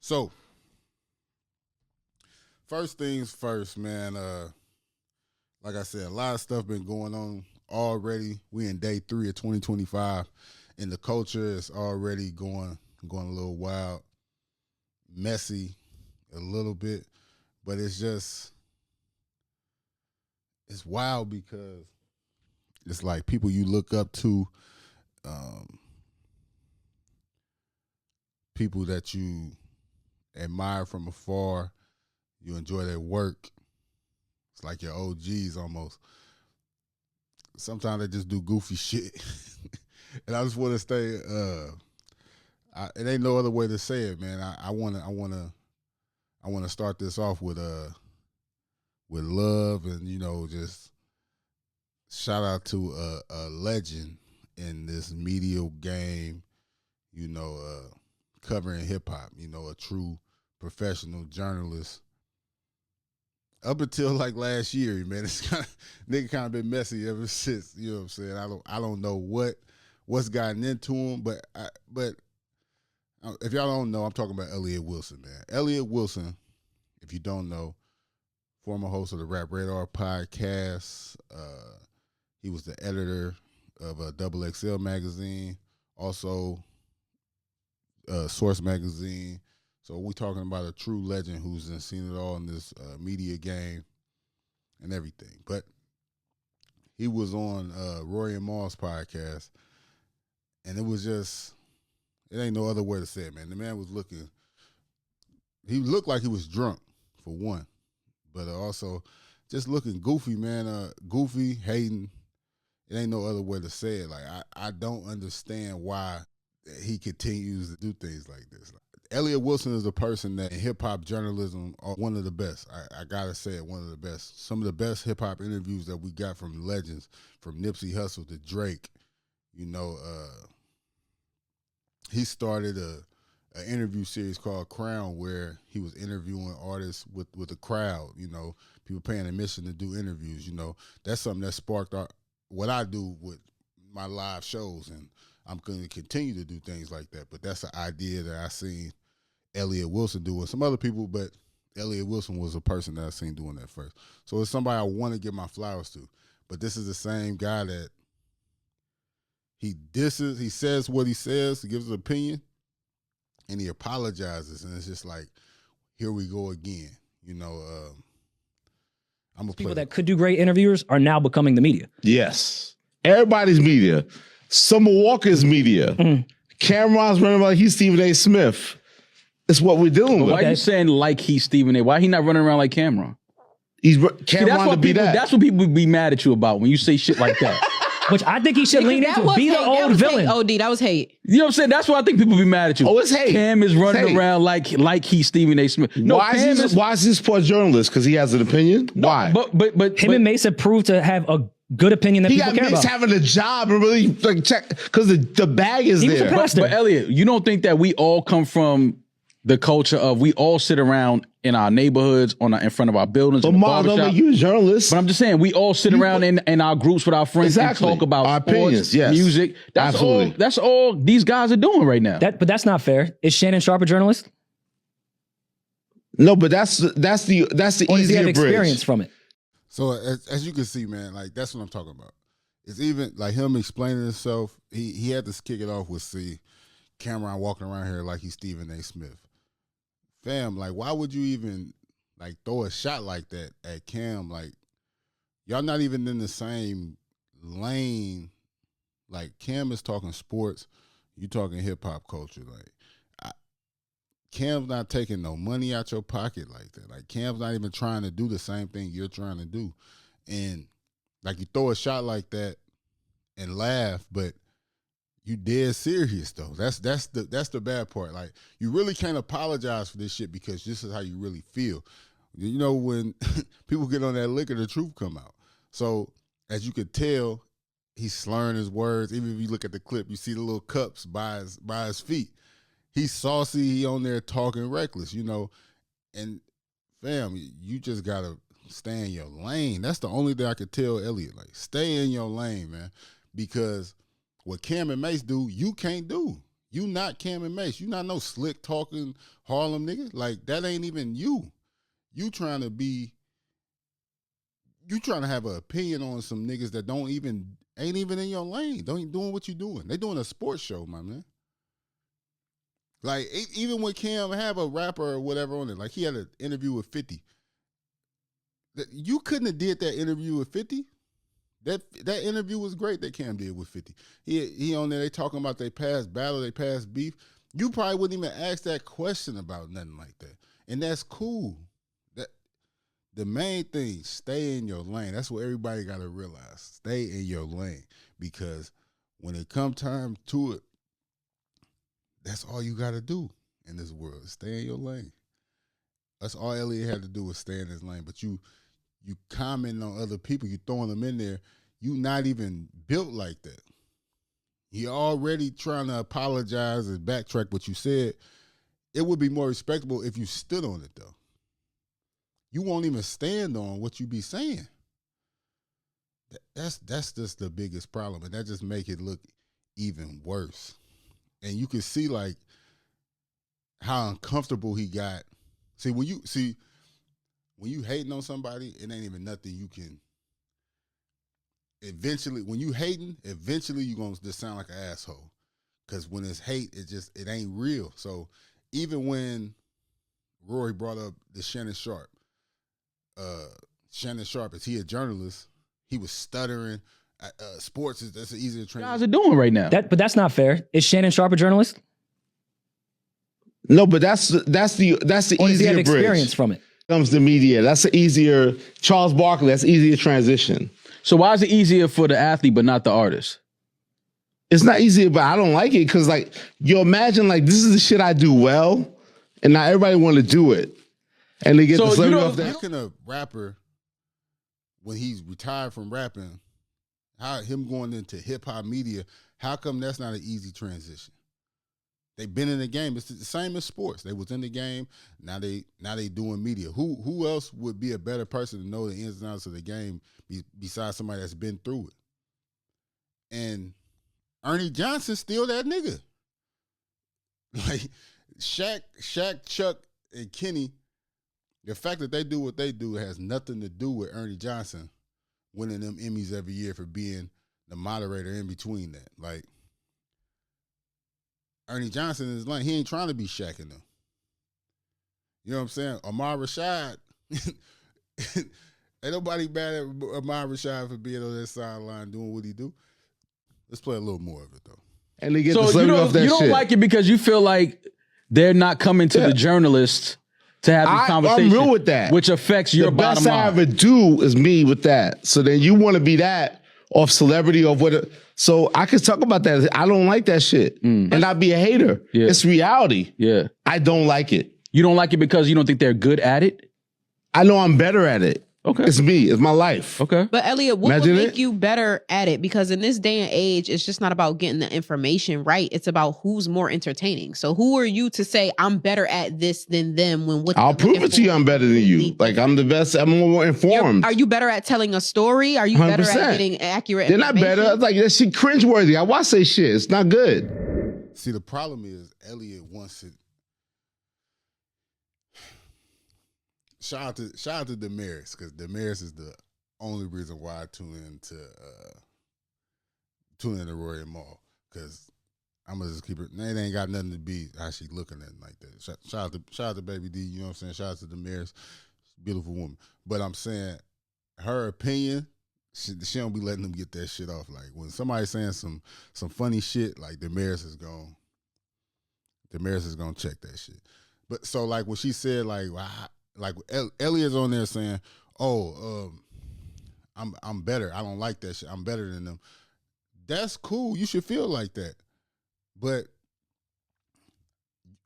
So, first things first, man. Like I said, a lot of stuff been going on already. We in day 3 of 2025, and the culture is already going a little wild, messy, a little bit, but it's wild because it's like people you look up to, people that you admire from afar. You enjoy their work. It's like your OGs almost. Sometimes they just do goofy shit. And I just want to stay, it ain't no other way to say it, man. I wanna start this off with love and, just shout out to a legend in this media game, covering hip hop, a true professional journalist. Up until like last year, man, it's kind of been messy ever since. You know what I'm saying? I don't know what's gotten into him, but if y'all don't know, I'm talking about Elliott Wilson, man. Elliott Wilson, if you don't know, former host of the Rap Radar podcast. He was the editor of a XXL magazine, also Source magazine. So we're talking about a true legend who's seen it all in this media game and everything. But he was on Rory Mal's podcast, and it ain't no other way to say it, man. The man was he looked like he was drunk, for one, but also just looking goofy, man. Goofy, hating. It ain't no other way to say it. Like, I don't understand why he continues to do things like this. Elliott Wilson is a person that in hip-hop journalism are one of the best. I got to say it, one of the best. Some of the best hip-hop interviews that we got from legends, from Nipsey Hussle to Drake. He started an interview series called Crown where he was interviewing artists with a crowd, people paying admission to do interviews. That's something that sparked what I do with my live shows, and I'm going to continue to do things like that. But that's an idea that I seen Elliott Wilson do with some other people, but Elliott Wilson was a person that I seen doing that first. So it's somebody I want to give my flowers to. But this is the same guy that he says what he says, he gives his opinion, and he apologizes. And it's just like, here we go again. I'm a people that could do great interviewers are now becoming the media. Yes. Everybody's media. Summer Walker's media. Cameron's running like he's Stephen A. Smith. It's what we're doing with. Why are you saying like he's Stephen A? Why he not running around like Cameron? Cameron to be that. That's what people be mad at you about when you say shit like that. Which I think he should lean into. Be the old villain. OD, that was hate. You know what I'm saying? That's why I think people be mad at you. Oh, it's hate. Cam is running around like he's Stephen A. Smith. No, why is this poor journalist? Because he has an opinion? Why? But him and Mace have proved to have a good opinion that people care about. He got Mace having a job and really check because the bag is there. But Elliott, you don't think that we all come from the culture of we all sit around in our neighborhoods in front of our buildings. But Mark, don't make you a journalist. But I'm just saying we all sit around in our groups with our friends and talk about our sports, opinions, yes. music. That's all these guys are doing right now. But that's not fair. Is Shannon Sharp a journalist? No, but that's the or does he have experience from it? So as you can see, man, like that's what I'm talking about. It's even like him explaining himself. He had to kick it off with Cameron walking around here like he's Stephen A. Smith. Fam, like, why would you even like throw a shot like that at Cam? Like, y'all not even in the same lane. Like, Cam is talking sports, you talking hip hop culture. Like, Cam's not taking no money out your pocket like that. Like, Cam's not even trying to do the same thing you're trying to do. And like, you throw a shot like that and laugh, but you dead serious though. That's the bad part. Like, you really can't apologize for this shit because this is how you really feel. When people get on that liquor, the truth come out. So as you could tell, he's slurring his words. Even if you look at the clip, you see the little cups by his feet. He's saucy. He on there talking reckless. And fam, you just gotta stay in your lane. That's the only thing I could tell Elliott. Like, stay in your lane, man, because what Cam and Mace do, you can't do. You not Cam and Mace. You not no slick talking Harlem nigga. Like, that ain't even you. You trying to have an opinion on some niggas that ain't even in your lane. Don't even doing what you doing. They doing a sports show, my man. Like, even when Cam have a rapper or whatever on it, like he had an interview with 50. You couldn't have did that interview with 50. That interview was great that Cam did with 50. He on there, they talking about they past battle, they past beef. You probably wouldn't even ask that question about nothing like that. And that's cool. The main thing, stay in your lane. That's what everybody got to realize. Stay in your lane, because when it come time to it, that's all you got to do in this world. Stay in your lane. That's all Elliott had to do was stay in his lane. But you comment on other people, you throwing them in there, you not even built like that. You already trying to apologize and backtrack what you said. It would be more respectable if you stood on it, though. You won't even stand on what you be saying. That's just the biggest problem, and that just make it look even worse. And you can see like how uncomfortable he got. See, when you hating on somebody, it ain't even nothing you can. Eventually, when you hating, eventually you gonna just sound like an asshole. Because when it's hate, it ain't real. So even when Rory brought up the Shannon Sharp, is he a journalist? He was stuttering. Sports that's an easier training. Guys are doing right now. But that's not fair. Is Shannon Sharp a journalist? No, but that's the Or does he easier have experience bridge. from it? Comes the media. That's the easier Charles Barkley. That's easier transition. So why is it easier for the athlete but not the artist? It's not easier, but I don't like it because like you imagine like this is the shit I do well, and not everybody want to do it, and they get the celebrity off that. How can a rapper, when he's retired from rapping, him going into hip hop media, how come that's not an easy transition? They've been in the game. It's the same as sports. They was in the game. Now they doing media. Who else would be a better person to know the ins and outs of the game besides somebody that's been through it? And Ernie Johnson's still that nigga. Like Shaq, Chuck, and Kenny, the fact that they do what they do has nothing to do with Ernie Johnson winning them Emmys every year for being the moderator in between that. Like, Ernie Johnson is like, he ain't trying to be Shaq in them. You know what I'm saying? Ahmad Rashad, ain't nobody mad at Ahmad Rashad for being on that sideline doing what he do. Let's play a little more of it, though. And they get So the celebrity off that you shit. don't like it because you feel like they're not coming to the journalists to have these conversations. I'm real with that. Which affects your bottom The best line. I ever do is me with that. So then you want to be that off celebrity of what. So I can talk about that. I don't like that shit. And not be a hater. Yeah. It's reality. Yeah. I don't like it. You don't like it because you don't think they're good at it? I know I'm better at it. Okay. It's me. It's my life. Okay. But Elliott, what Imagine would make it. you better at it? Because in this day and age, it's just not about getting the information right. It's about who's more entertaining. So who are you to say I'm better at this than them when what I'll prove it to you I'm better than you. Like I'm the best. I'm more informed. Are you better at telling a story? Are you better 100%. at getting accurate They're not better. information? It's like that shit cringeworthy. I watch that shit. It's not good. See, the problem is Elliott wants it. Shout out to Damaris, because Damaris is the only reason why I tune into Rory Mal, because I'm gonna just keep it. It ain't got nothing to be how she looking at it like that. Shout out to Baby D. You know what I'm saying? Shout out to Damaris, beautiful woman. But I'm saying her opinion, she don't be letting them get that shit off. Like when somebody's saying some funny shit, like Damaris is gonna check that shit. But so like when she said like Elliott's on there saying, I'm better. I don't like that shit. I'm better than them. That's cool. You should feel like that. But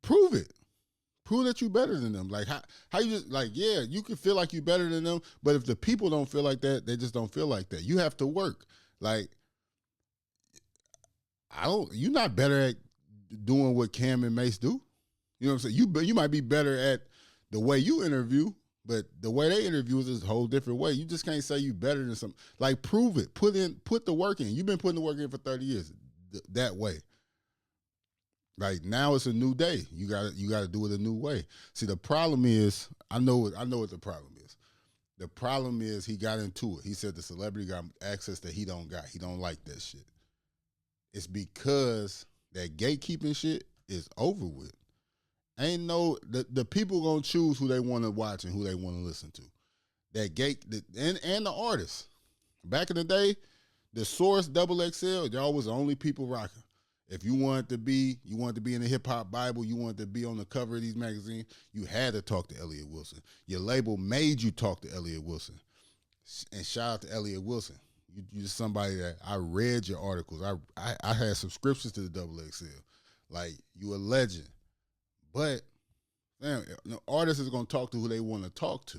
prove it. Prove that you better than them. Like how you just like, yeah, you can feel like you better than them, but if the people don't feel like that, they just don't feel like that. You have to work. Like you're not better at doing what Cam and Mace do. You know what I'm saying? You might be better at the way you interview, but the way they interview is a whole different way. You just can't say you better than some. Like, prove it. Put the work in. You've been putting the work in for 30 years that way. Like now it's a new day. You gotta do it a new way. See, the problem is, I know what the problem is. The problem is he got into it. He said the celebrity got access that he don't got. He don't like that shit. It's because that gatekeeping shit is over with. Ain't no the people gonna choose who they want to watch and who they want to listen to. That and the artists. Back in the day, the Source XXL, y'all was the only people rocking. If you wanted to be in the hip hop Bible, you wanted to be on the cover of these magazines, you had to talk to Elliott Wilson. Your label made you talk to Elliott Wilson. And shout out to Elliott Wilson. You're somebody that I read your articles. I had subscriptions to the XXL. Like, you a legend. But man, the artist is gonna talk to who they want to talk to.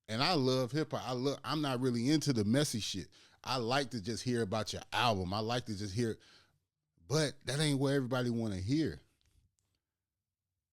And I love hip hop. I'm not really into the messy shit. I like to just hear about your album. I like to just hear. But that ain't what everybody want to hear.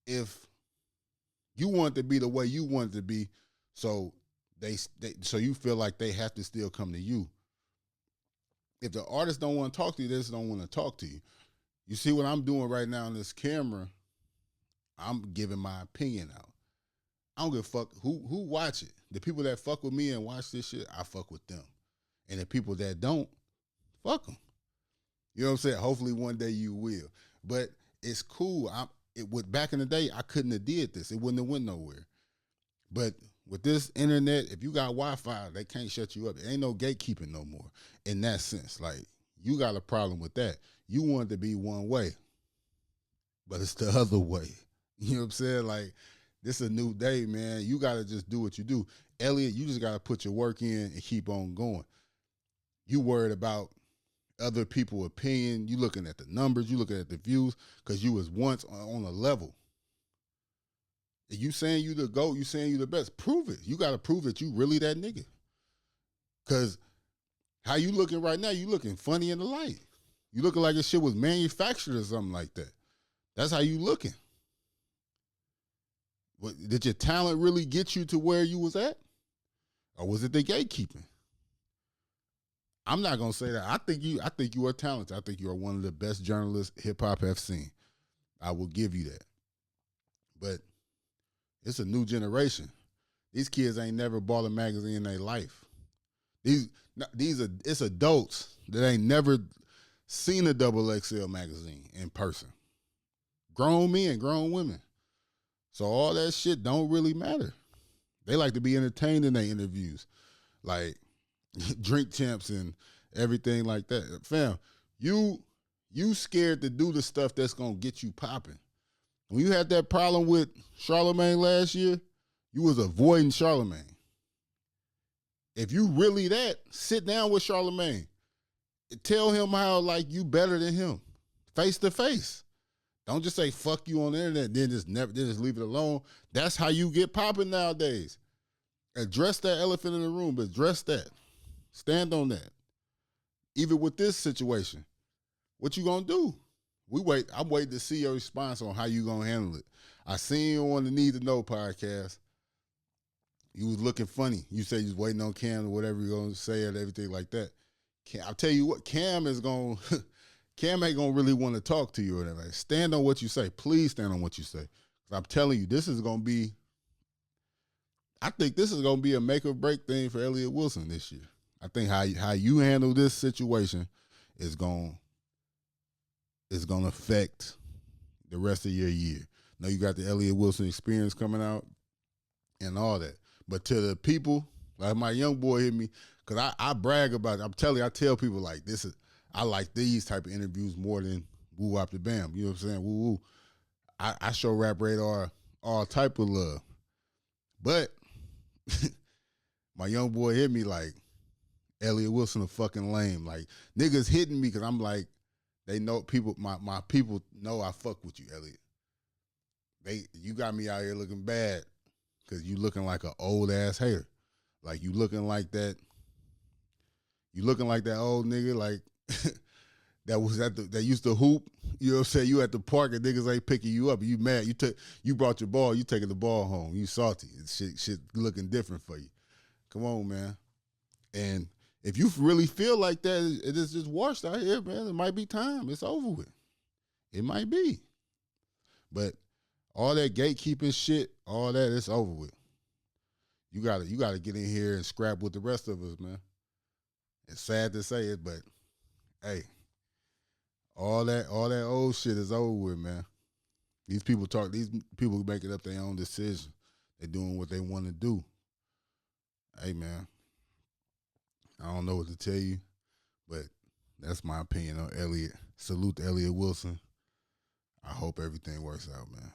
If you want to be the way you want it to be, so so you feel like they have to still come to you. If the artist don't want to talk to you, they just don't want to talk to you. You see what I'm doing right now on this camera? I'm giving my opinion out. I don't give a fuck who watch it. The people that fuck with me and watch this shit, I fuck with them. And the people that don't, fuck them. You know what I'm saying? Hopefully one day you will. But it's cool. Back in the day, I couldn't have did this. It wouldn't have went nowhere. But with this internet, if you got Wi-Fi, they can't shut you up. There ain't no gatekeeping no more in that sense. Like, you got a problem with that. You want it to be one way, but it's the other way. You know what I'm saying? Like, this is a new day, man. You got to just do what you do. Elliott, you just got to put your work in and keep on going. You worried about other people's opinion. You looking at the numbers. You looking at the views because you was once on a level. You saying you the GOAT, you saying you the best. Prove it. You got to prove that you really that nigga. Because how you looking right now, you looking funny in the light. You looking like this shit was manufactured or something like that. That's how you looking. Did your talent really get you to where you was at? Or was it the gatekeeping? I'm not gonna say that. I think you are talented. I think you are one of the best journalists hip hop have seen. I will give you that. But it's a new generation. These kids ain't never bought a magazine in their life. It's adults that ain't never seen a XXL magazine in person. Grown men, grown women. So all that shit don't really matter. They like to be entertained in their interviews. Like Drink Champs and everything like that. Fam, you scared to do the stuff that's gonna get you popping. When you had that problem with Charlemagne last year, you was avoiding Charlemagne. If you really that, sit down with Charlemagne. Tell him how like you better than him. Face to face. Don't just say fuck you on the internet, then just leave it alone. That's how you get popping nowadays. Address that elephant in the room, but address that. Stand on that. Even with this situation, what you gonna do? I'm waiting to see your response on how you gonna handle it. I seen you on the Need to Know podcast. You was looking funny. You said you was waiting on Cam or whatever you're gonna say and everything like that. I'll tell you what, Cam ain't gonna really want to talk to you or whatever. Stand on what you say. Please stand on what you say. I'm telling you, I think this is gonna be a make or break thing for Elliott Wilson this year. I think how you handle this situation is gonna affect the rest of your year. Now you got the Elliott Wilson experience coming out and all that. But to the people, like my young boy hit me, because I brag about it. I tell people like I like these type of interviews more than woo wop the bam. You know what I'm saying? Woo woo. I show Rap Radar all type of love. But my young boy hit me like, Elliott Wilson a fucking lame. Like, niggas hitting me because I'm like, they know people, my people know I fuck with you, Elliott. You got me out here looking bad because you looking like an old ass hater. Like you looking like that old nigga like that used to hoop. You know what I'm saying? You at the park and niggas ain't picking you up. You mad. You brought your ball, you taking the ball home. You salty. Shit looking different for you. Come on, man. And if you really feel like that, it is just washed out here, man. It might be time. It's over with. It might be. But all that gatekeeping shit, all that, it's over with. You gotta get in here and scrap with the rest of us, man. It's sad to say it, but hey, all that old shit is over with, man. These people making up their own decision. They're doing what they want to do. Hey, man, I don't know what to tell you, but that's my opinion on Elliott. Salute to Elliott Wilson. I hope everything works out, man.